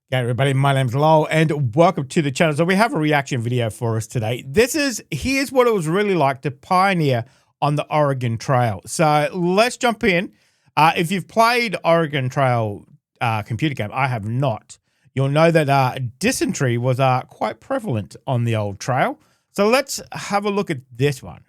Hey everybody, my name's Lowell and welcome to the channel. So we have a reaction video for us today. Here's what it was really like to pioneer on the Oregon Trail. So let's jump in. If you've played Oregon Trail computer game, I have not. You'll know that dysentery was quite prevalent on the old trail. So let's have a look at this one.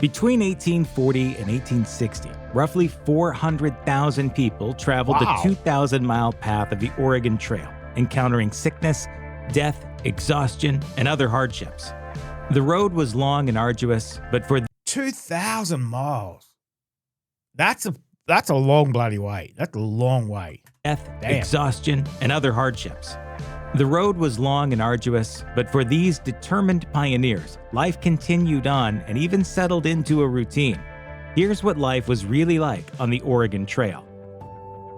Between 1840 and 1860, roughly 400,000 people traveled the 2,000-mile path of the Oregon Trail, encountering sickness, death, exhaustion, and other hardships. The road was long and arduous, but for 2,000 miles. That's a long bloody way. That's a long way. Death, exhaustion, and other hardships. The road was long and arduous, but for these determined pioneers, life continued on and even settled into a routine. Here's what life was really like on the Oregon Trail.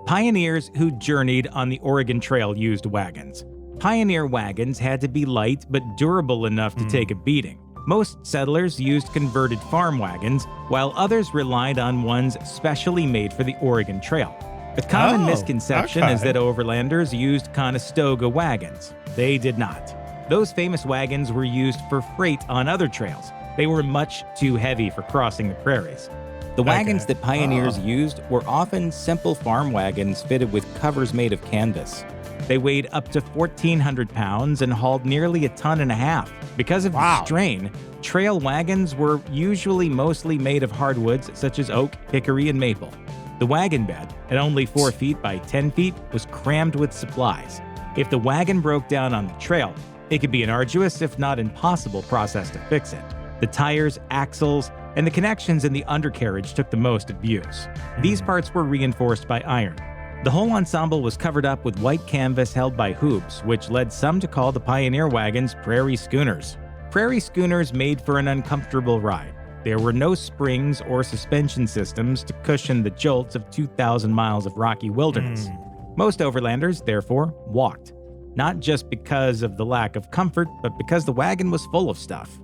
Pioneers who journeyed on the Oregon Trail used wagons. Pioneer wagons had to be light but durable enough to take a beating. Most settlers used converted farm wagons, while others relied on ones specially made for the Oregon Trail. The common misconception is that overlanders used Conestoga wagons. They did not. Those famous wagons were used for freight on other trails. They were much too heavy for crossing the prairies. The wagons that pioneers used were often simple farm wagons fitted with covers made of canvas. They weighed up to 1,400 pounds and hauled nearly a ton and a half. Because of the strain, trail wagons were usually mostly made of hardwoods such as oak, hickory, and maple. The wagon bed, at only 4 feet by 10 feet, was crammed with supplies. If the wagon broke down on the trail, it could be an arduous, if not impossible, process to fix it. The tires, axles, and the connections in the undercarriage took the most abuse. These parts were reinforced by iron. The whole ensemble was covered up with white canvas held by hoops, which led some to call the pioneer wagons prairie schooners. Prairie schooners made for an uncomfortable ride. There were no springs or suspension systems to cushion the jolts of 2,000 miles of rocky wilderness. Most overlanders, therefore, walked. Not just because of the lack of comfort, but because the wagon was full of stuff.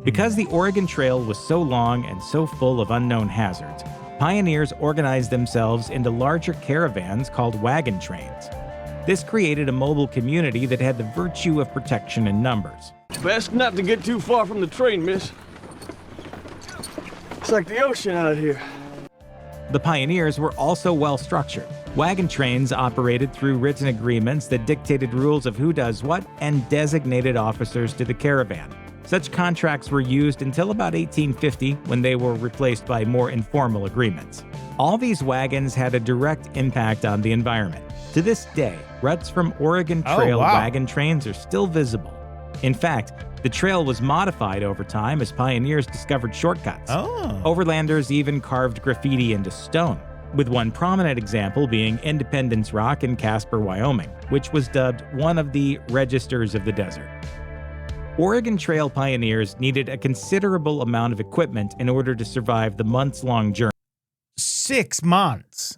Because the Oregon Trail was so long and so full of unknown hazards, pioneers organized themselves into larger caravans called wagon trains. This created a mobile community that had the virtue of protection in numbers. Best not to get too far from the train, miss. It's like the ocean out here. The pioneers were also well-structured. Wagon trains operated through written agreements that dictated rules of who does what and designated officers to the caravan. Such contracts were used until about 1850, when they were replaced by more informal agreements. All these wagons had a direct impact on the environment. To this day, ruts from Oregon Trail wagon trains are still visible. In fact, the trail was modified over time as pioneers discovered shortcuts. Overlanders even carved graffiti into stone, with one prominent example being Independence Rock in Casper, Wyoming, which was dubbed one of the registers of the desert. Oregon Trail pioneers needed a considerable amount of equipment in order to survive the months-long journey. 6 months?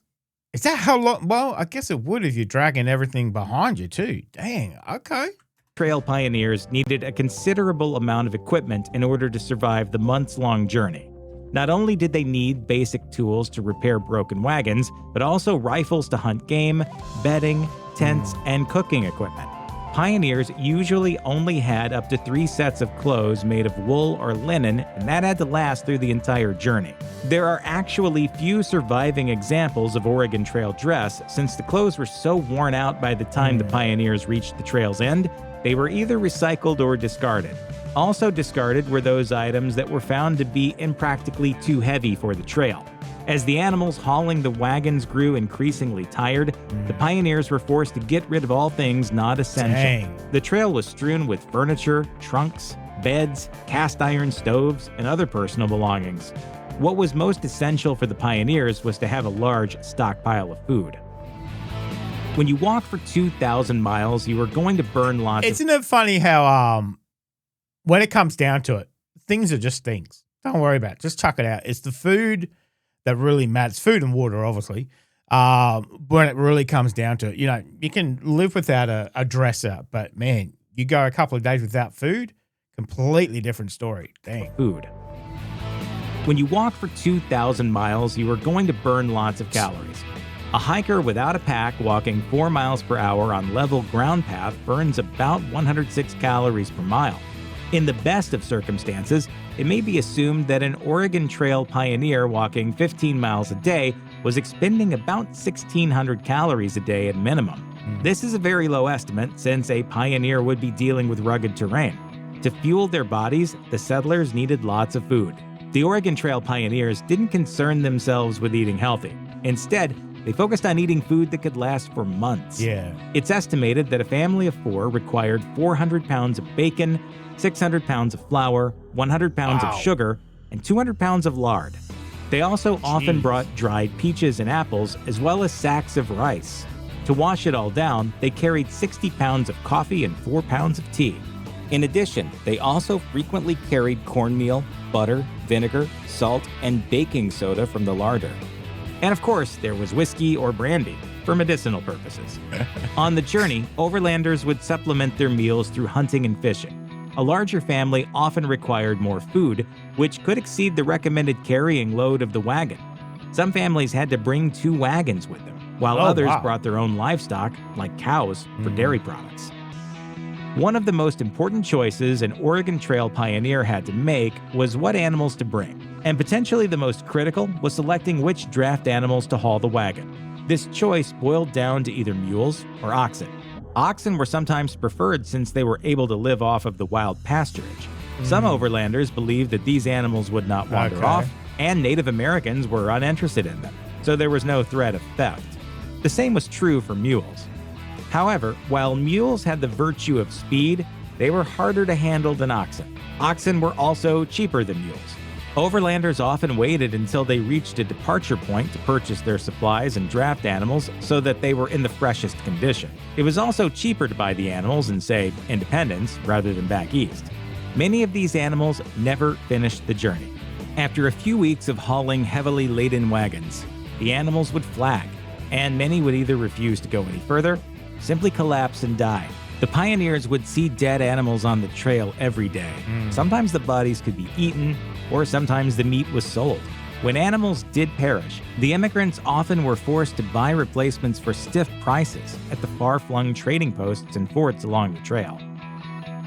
Is that how long? Well, I guess it would if you're dragging everything behind you too. Dang, okay. Trail pioneers needed a considerable amount of equipment in order to survive the months-long journey. Not only did they need basic tools to repair broken wagons, but also rifles to hunt game, bedding, tents, and cooking equipment. Pioneers usually only had up to 3 sets of clothes made of wool or linen, and that had to last through the entire journey. There are actually few surviving examples of Oregon Trail dress, since the clothes were so worn out by the time the pioneers reached the trail's end, they were either recycled or discarded. Also discarded were those items that were found to be impractically too heavy for the trail. As the animals hauling the wagons grew increasingly tired, the pioneers were forced to get rid of all things not essential. The trail was strewn with furniture, trunks, beds, cast iron stoves, and other personal belongings. What was most essential for the pioneers was to have a large stockpile of food. When you walk for 2,000 miles, you are going to burn lots Isn't it funny how, when it comes down to it, things are just things. Don't worry about it. Just chuck it out. It's the food that really matters. Food and water, obviously. When it really comes down to it, you know, you can live without a dresser, but man, you go a couple of days without food, completely different story. Dang. Food. When you walk for 2,000 miles, you are going to burn lots of calories. A hiker without a pack walking 4 miles per hour on level ground path burns about 106 calories per mile. In the best of circumstances, it may be assumed that an Oregon Trail pioneer walking 15 miles a day was expending about 1,600 calories a day at minimum. This is a very low estimate since a pioneer would be dealing with rugged terrain. To fuel their bodies, the settlers needed lots of food. The Oregon Trail pioneers didn't concern themselves with eating healthy. Instead, they focused on eating food that could last for months. It's estimated that a family of 4 required 400 pounds of bacon, 600 pounds of flour, 100 pounds of sugar, and 200 pounds of lard. They also often brought dried peaches and apples, as well as sacks of rice. To wash it all down, they carried 60 pounds of coffee and 4 pounds of tea. In addition, they also frequently carried cornmeal, butter, vinegar, salt, and baking soda from the larder. And of course, there was whiskey or brandy for medicinal purposes. On the journey, overlanders would supplement their meals through hunting and fishing. A larger family often required more food, which could exceed the recommended carrying load of the wagon. Some families had to bring 2 wagons with them, while others brought their own livestock, like cows, for dairy products. One of the most important choices an Oregon Trail pioneer had to make was what animals to bring, and potentially the most critical was selecting which draft animals to haul the wagon. This choice boiled down to either mules or oxen. Oxen were sometimes preferred since they were able to live off of the wild pasturage. Some overlanders believed that these animals would not wander off, and Native Americans were uninterested in them, so there was no threat of theft. The same was true for mules. However, while mules had the virtue of speed, they were harder to handle than oxen. Oxen were also cheaper than mules. Overlanders often waited until they reached a departure point to purchase their supplies and draft animals so that they were in the freshest condition. It was also cheaper to buy the animals in, say, Independence rather than back east. Many of these animals never finished the journey. After a few weeks of hauling heavily laden wagons, the animals would flag, and many would either refuse to go any further, simply collapse and die. The pioneers would see dead animals on the trail every day. Sometimes the bodies could be eaten, or sometimes the meat was sold. When animals did perish, the immigrants often were forced to buy replacements for stiff prices at the far-flung trading posts and forts along the trail.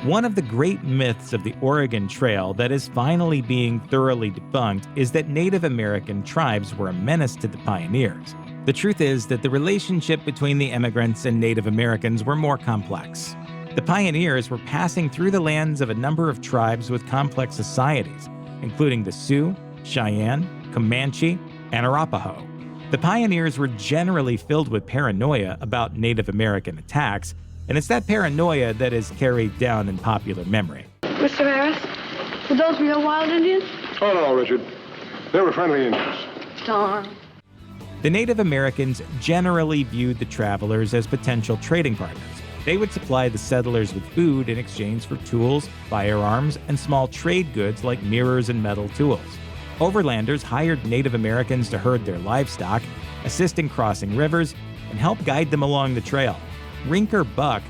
One of the great myths of the Oregon Trail that is finally being thoroughly debunked is that Native American tribes were a menace to the pioneers. The truth is that the relationship between the immigrants and Native Americans were more complex. The pioneers were passing through the lands of a number of tribes with complex societies, including the Sioux, Cheyenne, Comanche, and Arapaho. The pioneers were generally filled with paranoia about Native American attacks, and it's that paranoia that is carried down in popular memory. Mr. Harris, were those real wild Indians? Oh, no, Richard. They were friendly Indians. Darn. The Native Americans generally viewed the travelers as potential trading partners. They would supply the settlers with food in exchange for tools, firearms, and small trade goods like mirrors and metal tools. Overlanders hired Native Americans to herd their livestock, assist in crossing rivers, and help guide them along the trail. Rinker Buck,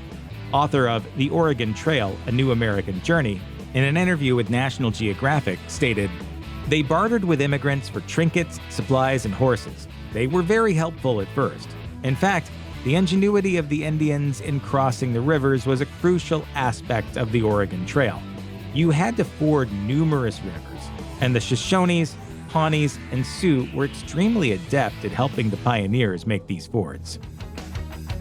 author of The Oregon Trail, A New American Journey, in an interview with National Geographic, stated, "They bartered with immigrants for trinkets, supplies, and horses. They were very helpful at first. In fact, the ingenuity of the Indians in crossing the rivers was a crucial aspect of the Oregon Trail. You had to ford numerous rivers, and the Shoshones, Pawnees, and Sioux were extremely adept at helping the pioneers make these fords."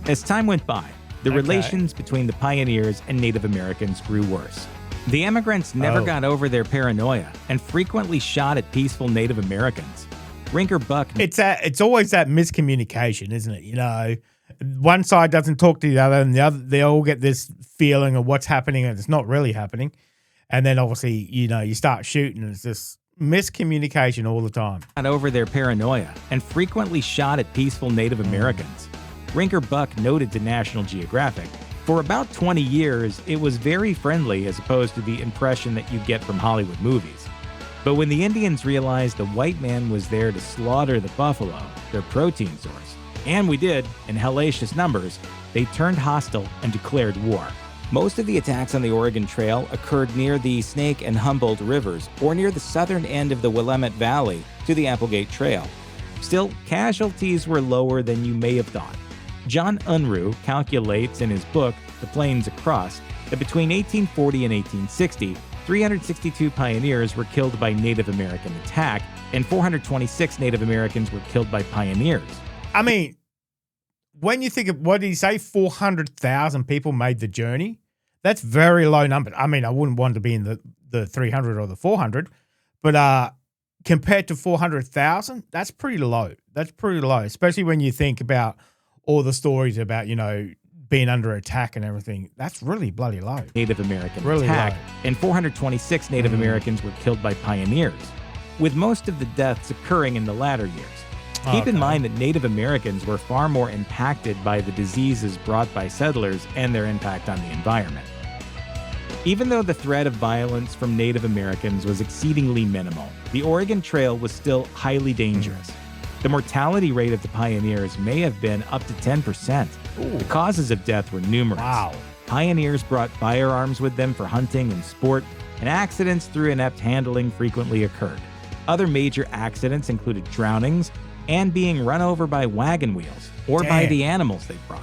As time went by, the relations between the pioneers and Native Americans grew worse. The immigrants never got over their paranoia and frequently shot at peaceful Native Americans. Rinker Buck. It's always that miscommunication, isn't it? You know, one side doesn't talk to the other, and the other, they all get this feeling of what's happening and it's not really happening. And then obviously, you know, you start shooting and it's just miscommunication all the time. Got over their paranoia and frequently shot at peaceful Native Americans. Rinker Buck noted to National Geographic, "For about 20 years, it was very friendly as opposed to the impression that you get from Hollywood movies. But when the Indians realized the white man was there to slaughter the buffalo, their protein source, and we did, in hellacious numbers, they turned hostile and declared war." Most of the attacks on the Oregon Trail occurred near the Snake and Humboldt rivers or near the southern end of the Willamette Valley to the Applegate Trail. Still, casualties were lower than you may have thought. John Unruh calculates in his book, The Plains Across, that between 1840 and 1860, 362 pioneers were killed by Native American attack, and 426 Native Americans were killed by pioneers. I mean, when you think of, what did he say, 400,000 people made the journey? That's very low number. I mean, I wouldn't want to be in the 300 or the 400, but compared to 400,000, that's pretty low. That's pretty low, especially when you think about all the stories about, being under attack and everything. That's really bloody low. Native American really attack, low. and 426 Native Americans were killed by pioneers, with most of the deaths occurring in the latter years. Keep in mind that Native Americans were far more impacted by the diseases brought by settlers and their impact on the environment. Even though the threat of violence from Native Americans was exceedingly minimal, the Oregon Trail was still highly dangerous. The mortality rate of the pioneers may have been up to 10%. The causes of death were numerous. Wow. Pioneers brought firearms with them for hunting and sport, and accidents through inept handling frequently occurred. Other major accidents included drownings and being run over by wagon wheels or by the animals they brought.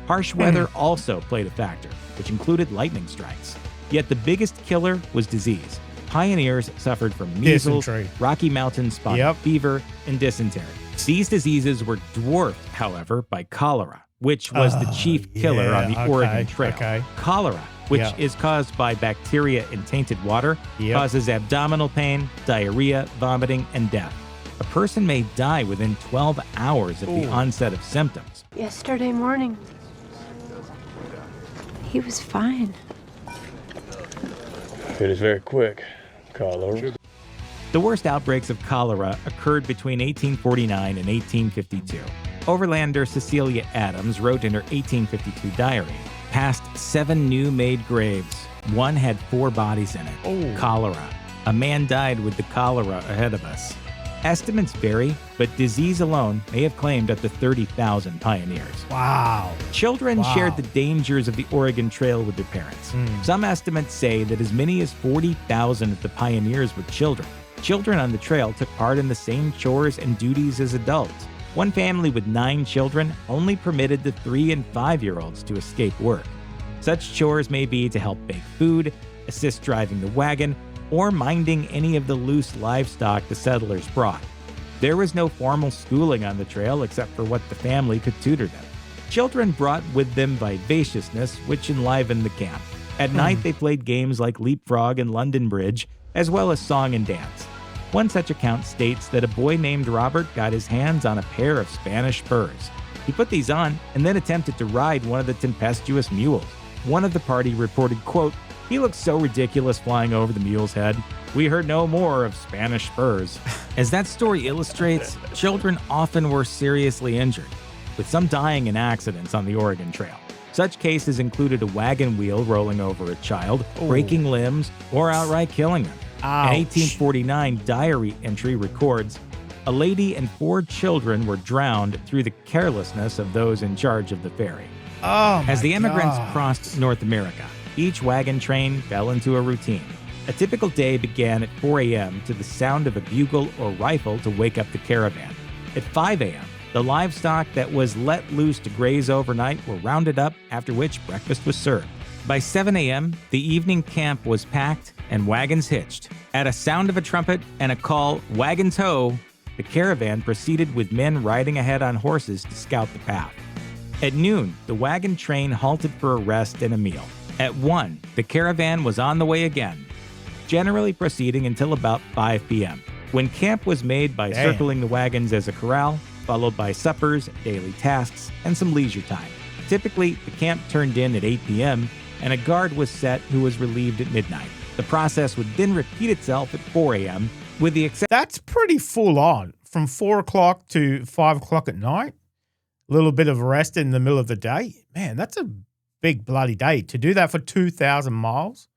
Harsh weather also played a factor, which included lightning strikes. Yet the biggest killer was disease. Pioneers suffered from measles, Dysentery. Rocky Mountain spotted fever, and dysentery. These diseases were dwarfed, however, by cholera, which was the chief killer on the Oregon Trail. Cholera, which is caused by bacteria in tainted water, causes abdominal pain, diarrhea, vomiting, and death. A person may die within 12 hours of the onset of symptoms. Yesterday morning, he was fine. It is very quick, Carlo. The worst outbreaks of cholera occurred between 1849 and 1852. Overlander Cecilia Adams wrote in her 1852 diary, "Past 7 new-made graves. One had 4 bodies in it. Cholera. A man died with the cholera ahead of us." Estimates vary, but disease alone may have claimed up to 30,000 pioneers. Wow. Children shared the dangers of the Oregon Trail with their parents. Some estimates say that as many as 40,000 of the pioneers were children. Children on the trail took part in the same chores and duties as adults. One family with 9 children only permitted the 3- and 5-year-olds to escape work. Such chores may be to help bake food, assist driving the wagon, or minding any of the loose livestock the settlers brought. There was no formal schooling on the trail except for what the family could tutor them. Children brought with them vivaciousness, which enlivened the camp. At night, they played games like leapfrog and London Bridge, as well as song and dance. One such account states that a boy named Robert got his hands on a pair of Spanish spurs. He put these on and then attempted to ride one of the tempestuous mules. One of the party reported, quote, "He looked so ridiculous flying over the mule's head. We heard no more of Spanish spurs." As that story illustrates, children often were seriously injured, with some dying in accidents on the Oregon Trail. Such cases included a wagon wheel rolling over a child, breaking limbs, or outright killing them. An 1849 diary entry records, "A lady and 4 children were drowned through the carelessness of those in charge of the ferry." As the immigrants crossed North America, each wagon train fell into a routine. A typical day began at 4 a.m. to the sound of a bugle or rifle to wake up the caravan. At 5 a.m., the livestock that was let loose to graze overnight were rounded up, after which breakfast was served. By 7 a.m., the evening camp was packed and wagons hitched. At a sound of a trumpet and a call, "Wagons ho!" the caravan proceeded with men riding ahead on horses to scout the path. At noon, the wagon train halted for a rest and a meal. At 1, the caravan was on the way again, generally proceeding until about 5 p.m., when camp was made by circling the wagons as a corral, followed by suppers, daily tasks, and some leisure time. Typically, the camp turned in at 8 p.m., and a guard was set who was relieved at midnight. The process would then repeat itself at 4 a.m., with the exception... That's pretty full on. From 4 o'clock to 5 o'clock at night. A little bit of rest in the middle of the day. Man, that's a big bloody day. To do that for 2,000 miles.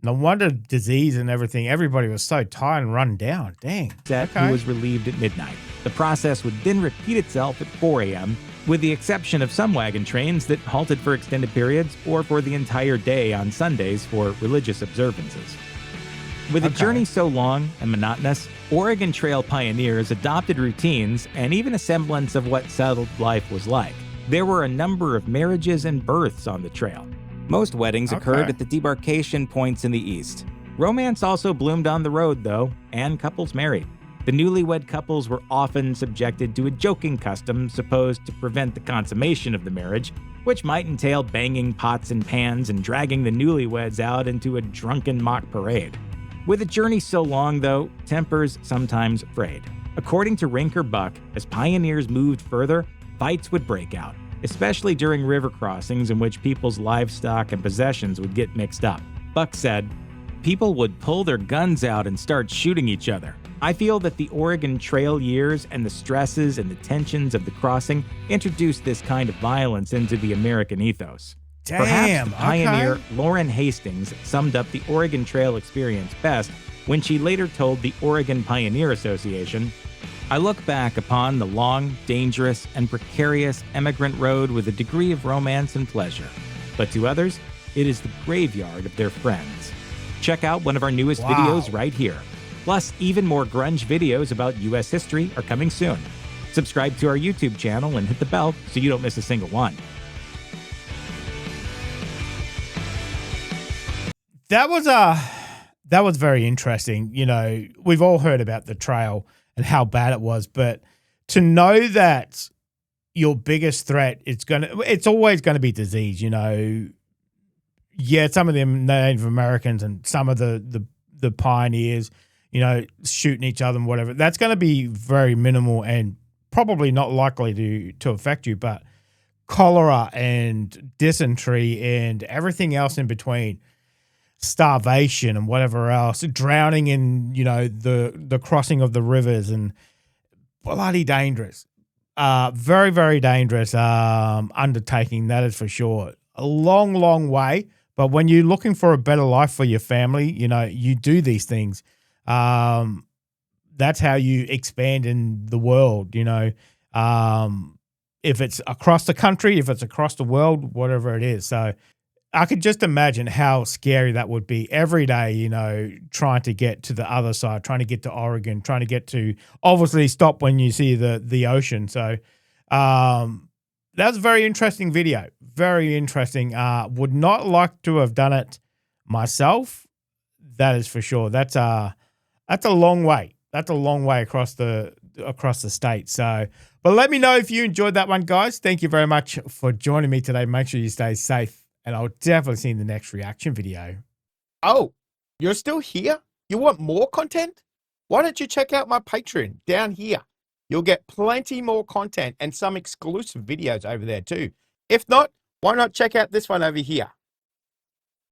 No wonder disease and everything. Everybody was so tired and run down. Dang. Who was relieved at midnight. The process would then repeat itself at 4 a.m., with the exception of some wagon trains that halted for extended periods or for the entire day on Sundays for religious observances. With a Okay. journey so long and monotonous, Oregon Trail pioneers adopted routines and even a semblance of what settled life was like. There were a number of marriages and births on the trail. Most weddings occurred Okay. at the demarcation points in the east. Romance also bloomed on the road, though, and couples married. The newlywed couples were often subjected to a joking custom supposed to prevent the consummation of the marriage, which might entail banging pots and pans and dragging the newlyweds out into a drunken mock parade. With a journey so long, though, tempers sometimes frayed. According to Rinker Buck, as pioneers moved further, fights would break out, especially during river crossings in which people's livestock and possessions would get mixed up. Buck said, "People would pull their guns out and start shooting each other. I feel that the Oregon Trail years and the stresses and the tensions of the crossing introduced this kind of violence into the American ethos." Perhaps Damn. the pioneer Okay. Lauren Hastings summed up the Oregon Trail experience best when she later told the Oregon Pioneer Association, "I look back upon the long, dangerous, and precarious emigrant road with a degree of romance and pleasure. But to others, it is the graveyard of their friends." Check out one of our newest Wow. videos right here. Plus, even more grunge videos about U.S. history are coming soon. Subscribe to our YouTube channel and hit the bell so you don't miss a single one. That was very interesting. You know, we've all heard about the trail and how bad it was, but to know that your biggest threat it's always gonna be disease, you know. Yeah, some of them Native Americans and some of the pioneers, you know, shooting each other and whatever. That's gonna be very minimal and probably not likely to affect you, but cholera and dysentery and everything else in between, starvation and whatever else, drowning in, you know, the crossing of the rivers, and bloody dangerous. Very, very dangerous undertaking, that is for sure. A long, long way, but when you're looking for a better life for your family, you know, you do these things. That's how you expand in the world, you know. If it's across the country, if it's across the world, whatever it is. So I could just imagine how scary that would be every day, you know, trying to get to the other side, trying to get to Oregon, trying to get to, obviously stop when you see the ocean. So that was a very interesting video. Very interesting. Would not like to have done it myself. That is for sure. That's a long way. That's a long way across the state. So, but let me know if you enjoyed that one, guys. Thank you very much for joining me today. Make sure you stay safe, and I'll definitely see you in the next reaction video. Oh, you're still here? You want more content? Why don't you check out my Patreon down here? You'll get plenty more content and some exclusive videos over there too. If not, why not check out this one over here?